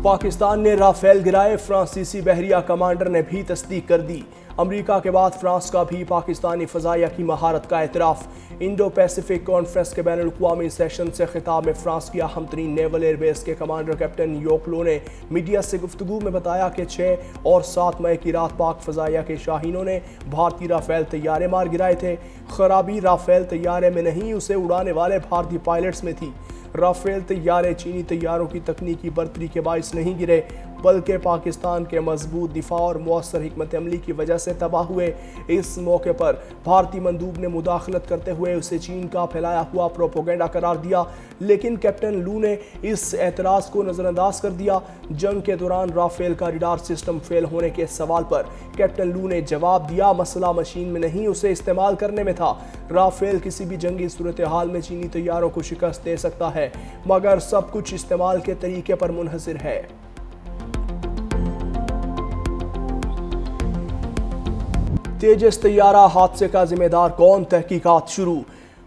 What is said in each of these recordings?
पाकिस्तान ने राफेल गिराए, फ्रांसीसी बहरिया कमांडर ने भी तस्दीक कर दी। अमेरिका के बाद फ्रांस का भी पाकिस्तानी फ़ज़ाइया की महारत का एतराफ़। इंडो पैसिफिक कॉन्फ्रेंस के बैनुल-अक़वामी सेशन से खिताब में फ्रांस की अहम तरीन नेवल एयरबेस के कमांडर कैप्टन योकलो ने मीडिया से गुफ्तगू में बताया कि 6 और 7 मई की रात पाक फ़ज़ाइया के शाहीनों ने भारतीय राफेल तैयारे मार गिराए थे। खराबी राफेल तैयारे में नहीं, उसे उड़ाने वाले भारतीय पायलट्स में थी। राफेल तैयारे चीनी तैयारों की तकनीकी बर्तरी के बाइस नहीं गिरे, बल्कि पाकिस्तान के मजबूत दिफा और मौसर हिकमत अमली की वजह से तबाह हुए। इस मौके पर भारतीय मंदूब ने मुदाखलत करते हुए उसे चीन का फैलाया हुआ प्रोपोगेंडा करार दिया, लेकिन कैप्टन लू ने इस एतराज़ को नज़रअंदाज कर दिया। जंग के दौरान राफेल का रडार सिस्टम फेल होने के सवाल पर कैप्टन लू ने जवाब दिया, मसला मशीन में नहीं, उसे इस्तेमाल करने में था। राफेल किसी भी जंगी सूरत हाल में चीनी तैयारों को शिकस्त दे सकता है, मगर सब कुछ इस्तेमाल के तरीके पर मुनहसर है। तेजस तैयारा हादसे का जिम्मेदार कौन, तहकीकात शुरू।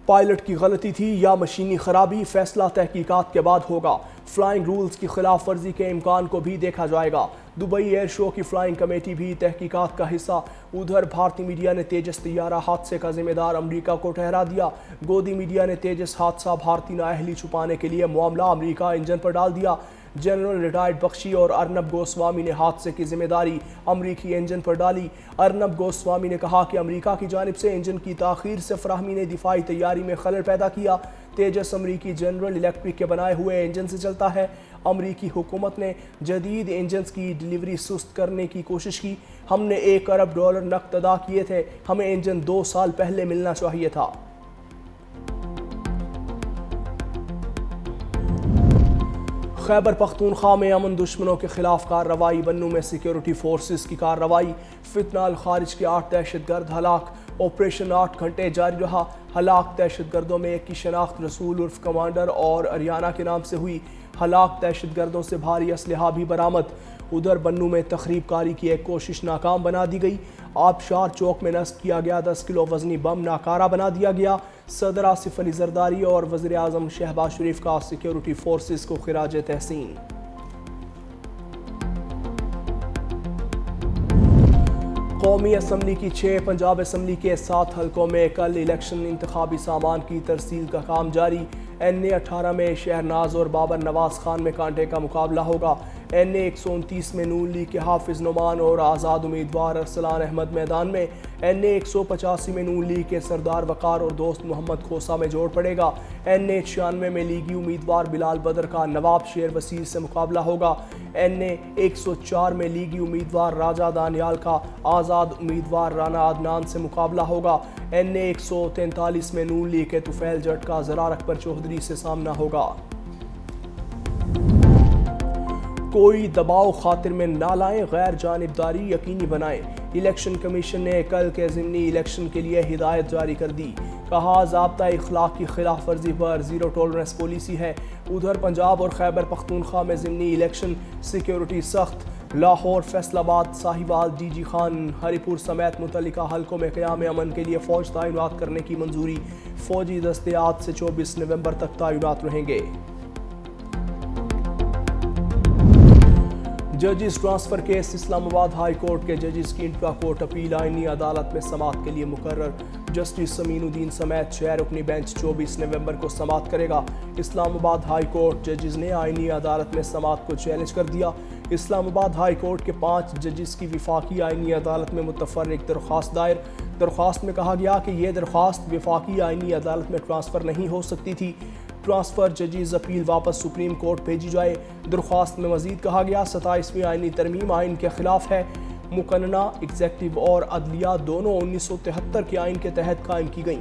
पायलट की गलती थी या मशीनी खराबी, फैसला तहकीकात के बाद होगा। फ्लाइंग रूल्स की खिलाफ वर्जी के इम्कान को भी देखा जाएगा। दुबई एयर शो की फ्लाइंग कमेटी भी तहकीकात का हिस्सा। उधर भारतीय मीडिया ने तेजस तैयारा हादसे का जिम्मेदार अमेरिका को ठहरा दिया। गोदी मीडिया ने तेजस हादसा भारतीय नाअहली छुपाने के लिए मामला अमेरिका इंजन पर डाल दिया। जनरल रिटायर्ड बख्शी और अर्नब गोस्वामी ने हादसे की जिम्मेदारी अमरीकी इंजन पर डाली। अर्नब गोस्वामी ने कहा कि अमेरिका की जानिब से इंजन की ताखीर से फराहमी ने दिफाई तैयारी में खलल पैदा किया। तेजस अमरीकी जनरल इलेक्ट्रिक के बनाए हुए इंजन से चलता है। अमरीकी हुकूमत ने जदीद इंजन की डिलीवरी सुस्त करने की कोशिश की। हमने $1 अरब नकद अदा किए थे, हमें इंजन 2 साल पहले मिलना चाहिए था। खैबर पख्तूनख्वा में अमन दुश्मनों के खिलाफ कार्रवाई, बन्नू में सिक्योरिटी फोर्सेस की कार्रवाई। फितना अल खारिज के 8 दहशतगर्द हलाक, ऑपरेशन 8 घंटे जारी रहा। हलाक दहशतगर्दों में एक की शनाख्त रसूल उर्फ कमांडर और अरियाना के नाम से हुई। हलाक दहशतगर्दों से भारी असलहा भी बरामद। उधर बन्नू में तखरीब कारी की एक कोशिश नाकाम बना दी गई। आबशार चौक में नस्ब किया गया 10 किलो वजनी बम नाकारा बना दिया गया। सदर आसिफ अली जरदारी और वज़ीर आज़म शहबाज शरीफ का सिक्योरिटी फोर्सेस को खिराज तहसीन। कौमी असम्बली की 6, पंजाब असम्बली के 7 हलकों में कल इलेक्शन इंतखाबी सामान की तरसील का काम जारी। NA 18 में शहरनाज और बाबर नवाज खान में कांटे का मुकाबला होगा। NA 129 में नून लीग के हाफिज नुमान और आज़ाद उम्मीदवार अरसलान अहमद मैदान में। NA 185 में नून लीग के सरदार वकार और दोस्त मोहम्मद खोसा में जोड़ पड़ेगा। NA 96 में लीगी उम्मीदवार बिलाल बदर का नवाब शेर वसीर से मुकाबला होगा। NA 104 में लीगी उम्मीदवार राजा दानियाल का आज़ाद उम्मीदवार राना अदनान से मुकाबला होगा। NA 143 में नून लीग के तुफैल जट का ज़रार अकबर चौधरी से सामना होगा। कोई दबाव खातिर में ना लाएं, गैर जानिबदारी यकीनी बनाएं। इलेक्शन कमीशन ने कल के ज़िमनी इलेक्शन के लिए हिदायत जारी कर दी। कहा, ज़ाब्ता इखलाक की खिलाफ वर्जी पर ज़ीरो टॉलरेंस पॉलिसी है। उधर पंजाब और खैबर पख्तूनख्वा में ज़िमनी इलेक्शन सिक्योरिटी सख्त। लाहौर, फैसलाबाद, साहिवाल, DG खान, हरिपुर समेत मुतल्लिका हलकों में क़याम अमन के लिए फ़ौज तैनात करने की मंजूरी। फ़ौजी दस्ते आज से 24 नवंबर तक तैनात रहेंगे। जजिस transfer case, Islamabad high court के जजिस की इंट्रा कोर्ट अपील आईनी अदालत में समाअत के लिए मुकर्रर। जस्टिस समीनुद्दीन समेत 6 रुकनी बेंच 24 नवंबर को समाअत करेगा। इस्लामाबाद हाई कोर्ट जजिस ने आईनी अदालत में समाअत को चैलेंज कर दिया। इस्लामाबाद हाई कोर्ट के 5 जजिस की विफाकी आईनी अदालत में मुतफर्रिक दरख्वास्त दायर। दरख्वास्त में कहा गया कि यह दरख्वास्त विफाकी आईनी अदालत में ट्रांसफ़र नहीं हो सकती थी। ट्रांसफ़र जजीज अपील वापस सुप्रीम कोर्ट भेजी जाए। दरख्वास्त में मजीद कहा गया 27वीं आईनी तरमीम आइन के खिलाफ है। मुकन्ना एग्जेक्टिव और अदलिया दोनों 1973 के आइन के तहत कायम की गई।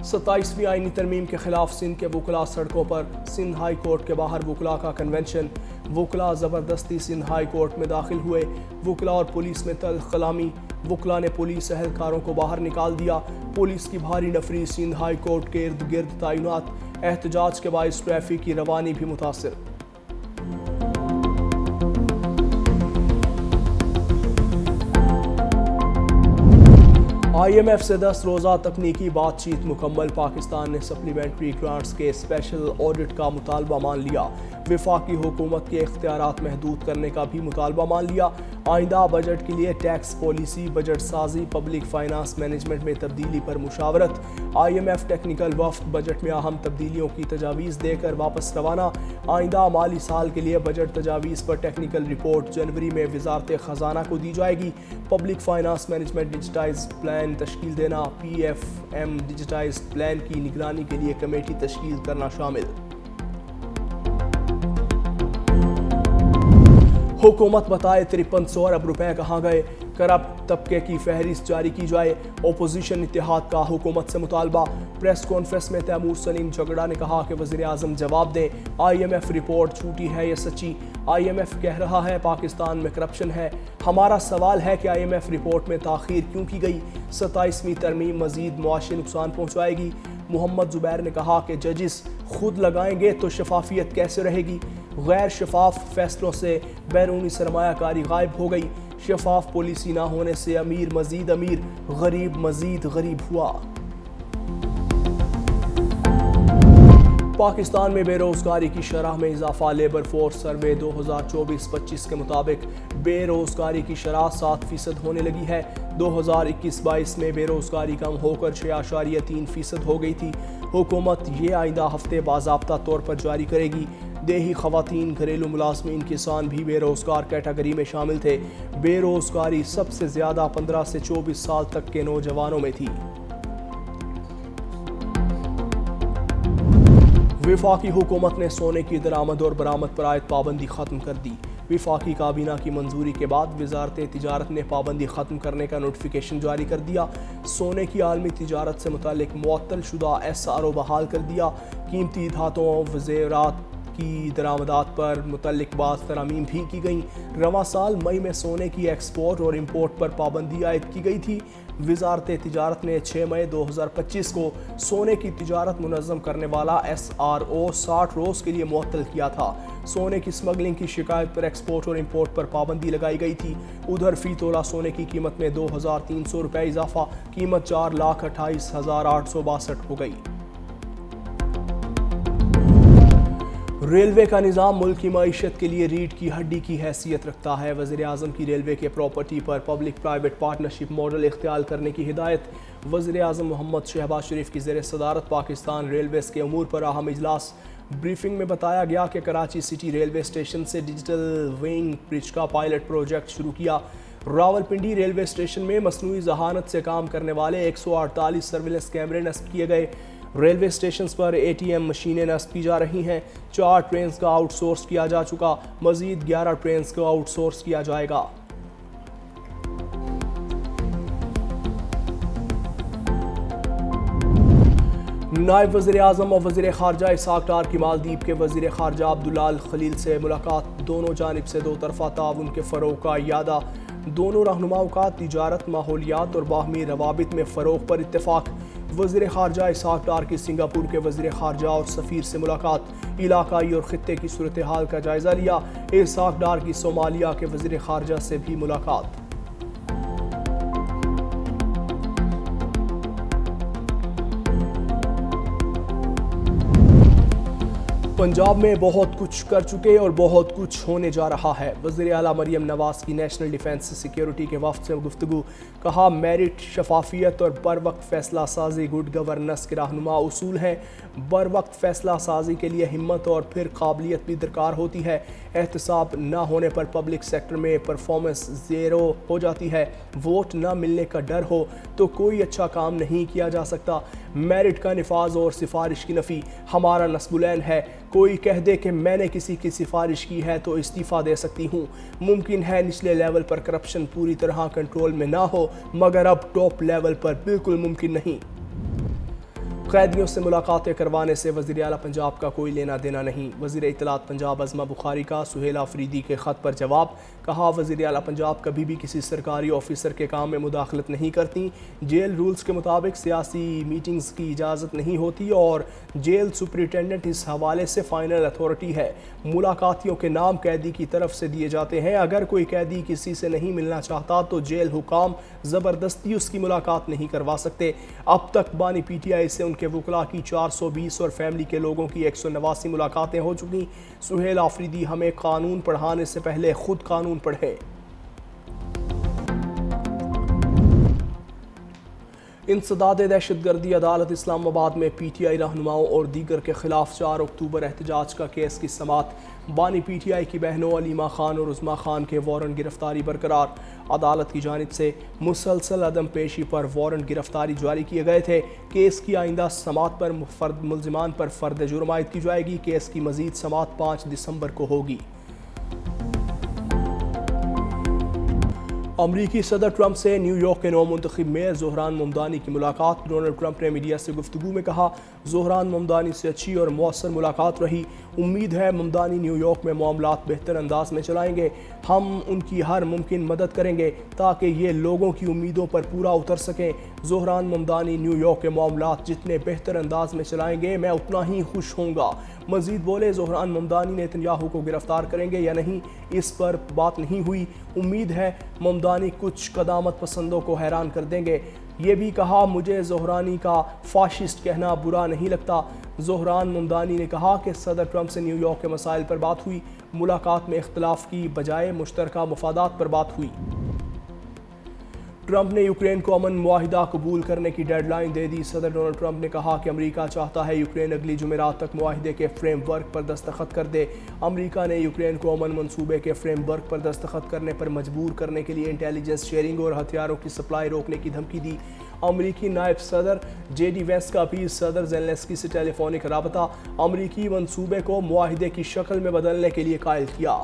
27वीं आईनी तरमीम के खिलाफ सिंध के वकला सड़कों पर। सिंध हाई कोर्ट के बाहर वकला का कन्वेंशन। वकला ज़बरदस्ती सिंध हाई कोर्ट में दाखिल हुए। वकला और पुलिस में तल्ख कलामी। वकला ने पुलिस एहलकारों को बाहर निकाल दिया। पुलिस की भारी नफरी सिंध हाई कोर्ट के इर्द गिर्द तैनात। एहतजाज के बायस ट्रैफिक की रवानी भी मुतासिर। IMF से 10 रोज़ा तकनीकी बातचीत मुकम्मल। पाकिस्तान ने सप्लीमेंट्री ग्रांट्स के स्पेशल ऑडिट का मुतालबा मान लिया। वफाकी हुकूमत के इख्तियारात महदूद करने का भी मुतालबा मान लिया। आइंदा बजट के लिए टैक्स पॉलिसी, बजट साजी, पब्लिक फाइनेंस मैनेजमेंट में तब्दीली पर मुशावरत। IMF टेक्निकल वफ्द बजट में अहम तब्दीलियों की तजावीज़ देकर वापस रवाना। आइंदा माली साल के लिए बजट तजावीज़ पर टेक्निकल रिपोर्ट जनवरी में वजारत ख़जाना को दी जाएगी। Public finance management digitise plan तश्कील देना, PFM डिजिटाइज प्लान की निगरानी के लिए कमेटी तश्कील करना शामिल। हुकूमत बताए 5300 अरब रुपए कहाँ गए। करप्ट तबके की फहरिस्त जारी की जाए। ओपोजिशन इत्तेहाद का हुकूमत से मुतालबा। प्रेस कॉन्फ्रेंस में तैमूर सलीम झगड़ा ने कहा कि वज़ीर आज़म जवाब दें, IMF रिपोर्ट झूठी है या सच्ची। IMF कह रहा है पाकिस्तान में करप्शन है। हमारा सवाल है कि IMF रिपोर्ट में ताख़ीर क्यों की गई। 27वीं तरमीम मज़ीद मुआशी नुकसान पहुँचाएगी। मोहम्मद जुबैर ने कहा कि जजिस खुद लगाएंगे तो शफाफियत कैसे रहेगी। गैर शफाफ फैसलों से बैरूनी सरमायाकारी गायब हो गई। शफाफ पॉलिसी ना होने से अमीर मजीद अमीर, गरीब मजीद गरीब हुआ। पाकिस्तान में बेरोजगारी की शरह में इजाफा। लेबर फोर्स सर्वे 2024-25 के मुताबिक बेरोजगारी की शरह 7% होने लगी है। 2021-22 में बेरोजगारी कम होकर 6.3% हो गई थी। हुकूमत ये आइंदा हफ्ते बाज़ाब्ता तौर पर जारी करेगी। देही खवातीन, घरेलू मुलाजमीन, किसान भी बेरोजगार कैटेगरी में शामिल थे। बेरोजगारी सबसे ज़्यादा 15 से 24 साल तक के नौजवानों में थी। वफाकी हुकूमत ने सोने की दरामद और बरामद पर आयद पाबंदी ख़त्म कर दी। वफाकी काबीना की मंजूरी के बाद वजारत तिजारत ने पाबंदी ख़त्म करने का नोटिफिकेशन जारी कर दिया। सोने की आलमी तिजारत से मुतालिक मुअत्तल शुदा SRO बहाल कर दिया। कीमती धातुओं ज़ेवरात की दरामदात पर मुतल्लिक बाज़ तरामीम भी की गई। रवां साल मई में सोने की एक्सपोर्ट और इम्पोर्ट पर पाबंदी आयद की गई थी। वजारत तिजारत ने 6 मई 2025 को सोने की तिजारत मुनज़्ज़म करने वाला SRO 60 रोज़ के लिए मुअत्तल किया था। सोने की स्मगलिंग की शिकायत पर एक्सपोर्ट और इम्पोर्ट पर पाबंदी लगाई गई थी। उधर फ़ी तोला सोने की कीमत में 2300 रुपये इजाफा, कीमत 4,28,862 हो गई। रेलवे का निज़ाम मुल्क की मईशत के लिए रीढ़ की हड्डी की हैसियत रखता है। वज़ीर आज़म की रेलवे के प्रॉपर्टी पर पब्लिक प्राइवेट पार्टनरशिप मॉडल इख्तियार करने की हिदायत। वज़ीर आज़म मोहम्मद शहबाज शरीफ की ज़ेर सदारत पाकिस्तान रेलवेज़ के अमूर पर अहम इजलास। ब्रीफिंग में बताया गया कि कराची सिटी रेलवे स्टेशन से डिजिटल विंग ब्रिज का पायलट प्रोजेक्ट शुरू किया। रावलपिंडी रेलवे स्टेशन में मसनूई जहानत से काम करने वाले 148 सर्विलेंस कैमरे नस्ब किए गए। रेलवे स्टेशन पर ATM मशीनें नस्ब की जा रही हैं। 4 ट्रेन का आउटसोर्स किया जा चुका, मजीद 11 ट्रेन को आउटसोर्स किया जाएगा। नायब वज़ीर आज़म और वज़ीर ख़ारजा इसहाक़ डार की मालदीव के वज़ीर ख़ारजा अब्दुल्ला अल खलील से मुलाकात। दोनों जानिब से दो तरफ़ा ताउन के फ़रोग़ का इयादा। दोनों रहनुमाओं का तिजारत, माहौलियात और बाहमी रवाबित में फ़रोग़ पर इत्तेफ़ाक। वज़ीर ख़ारजा इसहाक़ डार की सिंगापुर के वज़ीर ख़ारजा और सफ़ीर से मुलाकात। इलाकाई और ख़ित्ते की सूरत हाल का जायज़ा लिया। इसहाक़ डार की सोमालिया के वज़ीर ख़ारजा से भी मुलाकात। पंजाब में बहुत कुछ कर चुके और बहुत कुछ होने जा रहा है। वज़ीर आला मरियम नवाज़ की नेशनल डिफेंस सिक्योरिटी के वफ़द से गुफ्तगू। कहा, मेरिट, शफाफियत और बर वक्त फ़ैसला साजी गुड गवर्नेंस के रहनुमा उसूल हैं। बर वक्त फ़ैसला साजी के लिए हिम्मत और फिर काबिलियत भी दरकार होती है। एहतसाब न होने पर पब्लिक सेक्टर में परफॉर्मेंस ज़ीरो हो जाती है। वोट न मिलने का डर हो तो कोई अच्छा काम नहीं किया जा सकता। मेरिट का निफाज और सिफारिश की नफ़ी हमारा नस्बुलैन है। कोई कह दे कि मैंने किसी की सिफारिश की है तो इस्तीफ़ा दे सकती हूँ। मुमकिन है निचले लेवल पर करप्शन पूरी तरह कंट्रोल में ना हो, मगर अब टॉप लेवल पर बिल्कुल मुमकिन नहीं। कैदियों से मुलाकातें करवाने से वज़ीर आला पंजाब का कोई लेना देना नहीं। वज़ीर इत्तलात पंजाब अज़मा बुखारी का सुहेल आफरीदी के ख़त पर जवाब। कहा, वज़ीर आला पंजाब कभी भी किसी सरकारी ऑफिसर के काम में मुदाखलत नहीं करती। जेल रूल्स के मुताबिक सियासी मीटिंग्स की इजाज़त नहीं होती और जेल सुपरिटेंडेंट इस हवाले से फ़ाइनल अथॉरिटी है। मुलाकातियों के नाम कैदी की तरफ से दिए जाते हैं। अगर कोई कैदी किसी से नहीं मिलना चाहता तो जेल हुकाम ज़बरदस्ती उसकी मुलाकात नहीं करवा सकते। अब तक बानी PTI से उनके वकला की 420 और फैमिली के लोगों की 189 मुलाकातें हो चुकी। सुहेल आफरीदी, हमें कानून पढ़ाने से पहले खुद कानून पढ़े। इंसदाद दहशतगर्दी अदालत इस्लामाबाद में PTI रहनुमाओं और दीगर के खिलाफ 4 अक्टूबर एहतजाज का केस की समात। बानी PTI की बहनों अलीमा खान और उज़मा खान के वारंट गिरफ्तारी बरकरार। अदालत की जानिब से मुसलसल अदम पेशी पर वारंट गिरफ्तारी जारी किए गए थे। केस की आइंदा समात पर मुल्जिमान पर फ़र्द जुर्म आयद की जाएगी। केस की मज़ीद समात 5 दिसंबर को होगी। अमरीकी सदर ट्रंप से न्यूयॉर्क के नौमुंतखब मेयर ज़ोहरान ममदानी की मुलाकात। डोनाल्ड ट्रंप ने मीडिया से गुफ्तगू में कहा, ज़ोहरान ममदानी से अच्छी और मौसर मुलाकात रही। उम्मीद है ममदानी न्यूयॉर्क में मामलात बेहतर अंदाज में चलाएंगे। हम उनकी हर मुमकिन मदद करेंगे ताकि ये लोगों की उम्मीदों पर पूरा उतर सकें। ज़ोहरान ममदानी न्यूयॉर्क के मामलात जितने बेहतर अंदाज में चलाएंगे मैं उतना ही खुश होऊंगा। मजीद बोले, ज़ोहरान ममदानी नेतन्याहू को गिरफ्तार करेंगे या नहीं इस पर बात नहीं हुई। उम्मीद है ममदानी कुछ कदामत पसंदों को हैरान कर देंगे। ये भी कहा, मुझे ज़ोहरानी का फाशिस्ट कहना बुरा नहीं लगता। ज़ोहरान ममदानी ने कहा कि सदर ट्रंप से न्यूयॉर्क के मसाइल पर बात हुई। मुलाकात में इख्तलाफ की बजाय मुश्तरका मुफादात पर बात हुई। ट्रंप ने यूक्रेन को अमन मुआहिदा कबूल करने की डेडलाइन दे दी। सदर डोनाल्ड ट्रंप ने कहा कि अमेरिका चाहता है यूक्रेन अगली जुमेरात तक मुआहिदे के फ्रेमवर्क पर दस्तखत कर दे। अमेरिका ने यूक्रेन को अमन मंसूबे के फ्रेमवर्क पर दस्तखत करने पर मजबूर करने के लिए इंटेलिजेंस शेयरिंग और हथियारों की सप्लाई रोकने की धमकी दी। अमरीकी नायब सदर JD वेंस का भी सदर ज़ेलेंस्की से टेलीफोनिक राबता अमरीकी मंसूबे को मुआहिदे की शक्ल में बदलने के लिए कायल किया।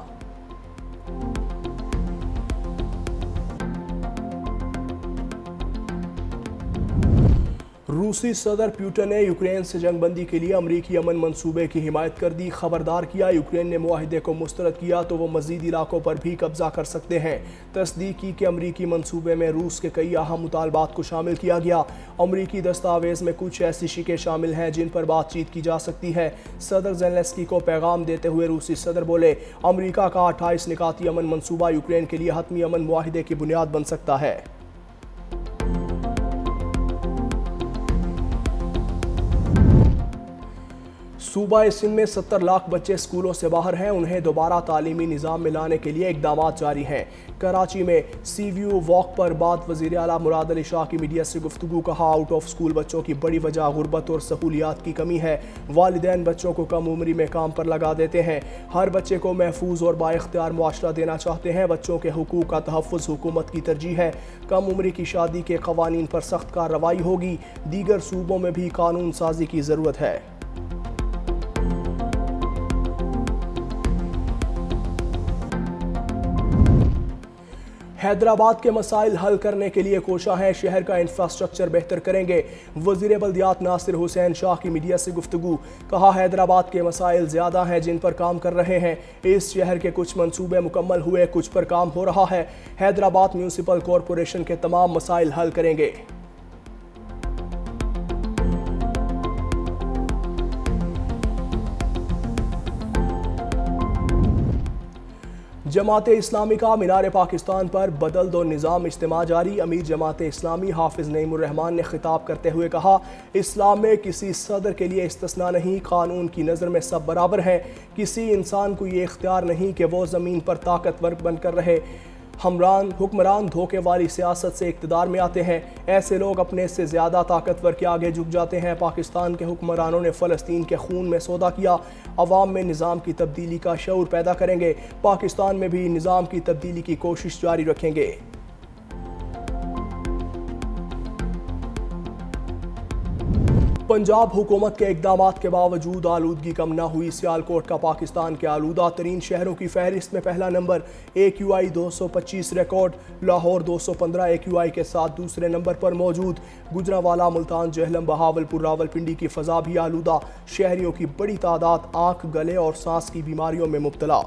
रूसी सदर पुतिन ने यूक्रेन से जंगबंदी के लिए अमरीकी अमन मंसूबे की हिमायत कर दी। खबरदार किया, यूक्रेन ने मुआहिदे को मुस्तरद किया तो वो मजीद इलाकों पर भी कब्जा कर सकते हैं। तस्दीक की कि अमरीकी मंसूबे में रूस के कई अहम मुतालबात को शामिल किया गया। अमरीकी दस्तावेज़ में कुछ ऐसी शिकें शामिल हैं जिन पर बातचीत की जा सकती है। सदर ज़ेलेंस्की को पैगाम देते हुए रूसी सदर बोले, अमरीका का 28 निकाती अमन मंसूबा यूक्रेन के लिए हतमी अमन मुआहिदे की बुनियाद बन सकता है। सूबा सिंध में 70 लाख बच्चे स्कूलों से बाहर हैं। उन्हें दोबारा तालीमी निज़ाम में लाने के लिए इकदाम जारी हैं। कराची में CVU वॉक पर बाद वज़ीर आला मुराद अली शाह की मीडिया से गुफ्तगू। कहा, आउट ऑफ स्कूल बच्चों की बड़ी वजह गुर्बत और सहूलियात की कमी है। वालिदैन बच्चों को कम उम्री में काम पर लगा देते हैं। हर बच्चे को महफूज और बाइख्तियार मुआशरा देना चाहते हैं। बच्चों के हुकूक का तहफ़्फ़ुज़ हुकूमत की तरजीह है। कम उम्री की शादी के क़वानीन पर सख्त कार्रवाई होगी। दीगर सूबों में भी कानून साजी की ज़रूरत है। हैदराबाद के मसाइल हल करने के लिए कोशा है। शहर का इंफ्रास्ट्रक्चर बेहतर करेंगे। वज़ीर बल्दियात नासिर हुसैन शाह की मीडिया से गुफ्तगू। कहा, हैदराबाद के मसाइल ज़्यादा हैं जिन पर काम कर रहे हैं। इस शहर के कुछ मंसूबे मुकम्मल हुए, कुछ पर काम हो रहा है। हैदराबाद म्यूनसिपल कॉरपोरेशन के तमाम मसाइल हल करेंगे। जमात इस्लामी का मीनार पाकिस्तान पर बदल दो निज़ाम इज्तिमा जारी। अमीर जमात इस्लामी हाफिज़ नईमुर रहमान ने खिताब करते हुए कहा, इस्लाम में किसी सदर के लिए इस्तिस्ना नहीं, कानून की नज़र में सब बराबर हैं। किसी इंसान को ये इख्तियार नहीं कि वो ज़मीन पर ताकतवर बनकर रहे। हुक्मरान धोखे वाली सियासत से इक़्तिदार में आते हैं। ऐसे लोग अपने से ज़्यादा ताकतवर के आगे झुक जाते हैं। पाकिस्तान के हुक्मरानों ने फ़लस्तीन के खून में सौदा किया। अवाम में निज़ाम की तब्दीली का शऊर पैदा करेंगे। पाकिस्तान में भी निज़ाम की तब्दीली की कोशिश जारी रखेंगे। पंजाब हुकूमत के इकदामात के बावजूद आलूदगी कम न हुई। सियालकोट का पाकिस्तान के आलूदा तरीन शहरों की फहरिस्त में पहला number. AQI 225 record. Lahore 215 AQI के साथ दूसरे नंबर पर मौजूद। गुजरांवाला, मुल्तान, जेहलम, बहावलपुर, रावलपिंडी की फ़ज़ा भी आलूदा। शहरियों की बड़ी तादाद आँख, गले और सांस की बीमारियों में मुब्तला।